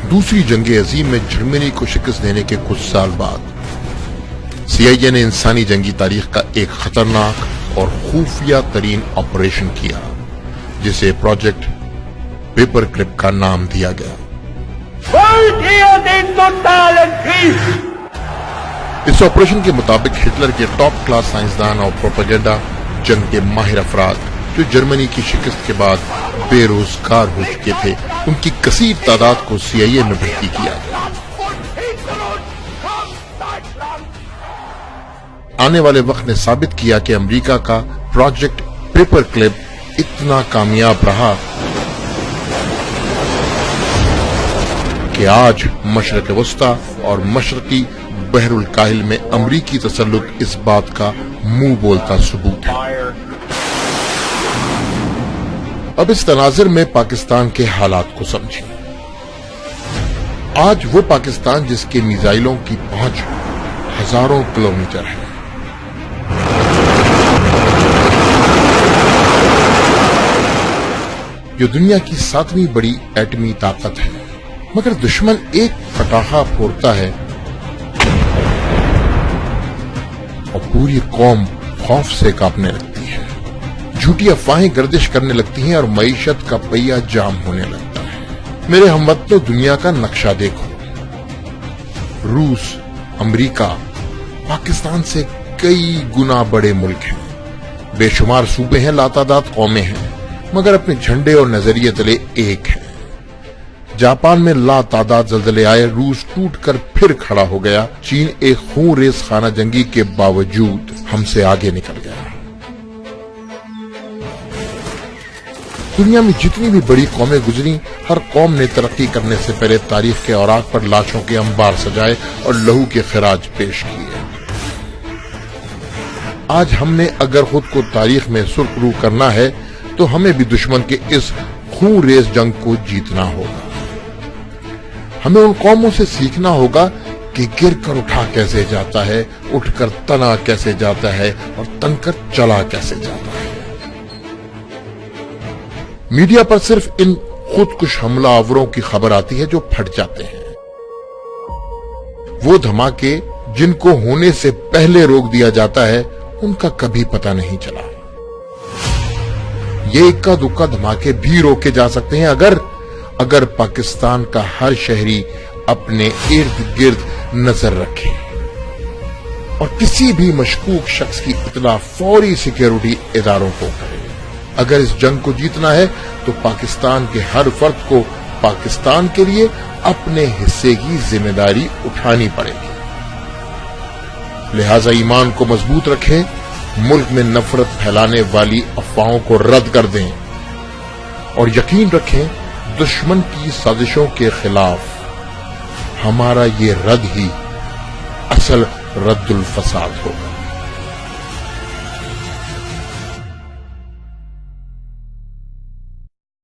दूसरी जंग अजीम में जर्मनी को शिकस्त देने के कुछ साल बाद CIA ने इंसानी जंगी तारीख का एक खतरनाक और खुफिया तरीन ऑपरेशन किया, जिसे प्रोजेक्ट पेपर क्लिप का नाम दिया गया। इस ऑपरेशन के मुताबिक हिटलर के टॉप क्लास साइंसदान और प्रोपेगेंडा जंग के माहिर अफराद जो जर्मनी की शिकस्त के बाद बेरोजगार हो चुके थे, उनकी कसीर तादाद को CIA में भर्ती किया गया। आने वाले वक्त ने साबित किया कि अमेरिका का प्रोजेक्ट पेपर क्लिप इतना कामयाब रहा कि आज मशरक़ वस्ता और मशरक़ी बहरुल काहिल में अमरीकी तसल्लुत इस बात का मुंह बोलता सबूत है। अब इस तनाज़ुर में पाकिस्तान के हालात को समझें। आज वो पाकिस्तान जिसके मिसाइलों की पहुंच हजारों किलोमीटर है, जो दुनिया की 7वीं बड़ी एटमी ताकत है, मगर दुश्मन एक पटाखा फोड़ता है और पूरी कौम खौफ से कांपने लगती है। झूठी अफवाहें गर्दिश करने लगती हैं और मईशत का पहिया जाम होने लगता है। मेरे हमवतनों, दुनिया का नक्शा देखो। रूस, अमेरिका पाकिस्तान से कई गुना बड़े मुल्क हैं। बेशुमार सूबे हैं, लातादाद कौमें हैं, मगर अपने झंडे और नजरिए तले एक है। जापान में लातादाद जल्जले आए, रूस टूटकर फिर खड़ा हो गया। चीन एक खून रेस खाना जंगी के बावजूद हमसे आगे निकल गया। दुनिया में जितनी भी बड़ी कौमें गुजरी, हर कौम ने तरक्की करने से पहले तारीख के औराक पर लाशों के अंबार सजाए और लहू के खिराज पेश किए। आज हमने अगर खुद को तारीख में सुर्खरू करना है तो हमें भी दुश्मन के इस खून रेस जंग को जीतना होगा। हमें उन कौमों से सीखना होगा कि गिर कर उठा कैसे जाता है, उठकर तना कैसे जाता है और तनकर चला कैसे जाता है। मीडिया पर सिर्फ इन खुदकुश हमलावरों की खबर आती है जो फट जाते हैं। वो धमाके जिनको होने से पहले रोक दिया जाता है, उनका कभी पता नहीं चला। ये इक्का दुक्का धमाके भी रोके जा सकते हैं अगर पाकिस्तान का हर शहरी अपने इर्द गिर्द नजर रखे और किसी भी मशकूक शख्स की इत्तला फौरी सिक्योरिटी इदारों को करे। अगर इस जंग को जीतना है तो पाकिस्तान के हर फर्द को पाकिस्तान के लिए अपने हिस्से की जिम्मेदारी उठानी पड़ेगी। लिहाजा ईमान को मजबूत रखें, मुल्क में नफरत फैलाने वाली अफवाहों को रद्द कर दें और यकीन रखें दुश्मन की साजिशों के खिलाफ हमारा ये रद्द ही असल रद्दुल फसाद होगा।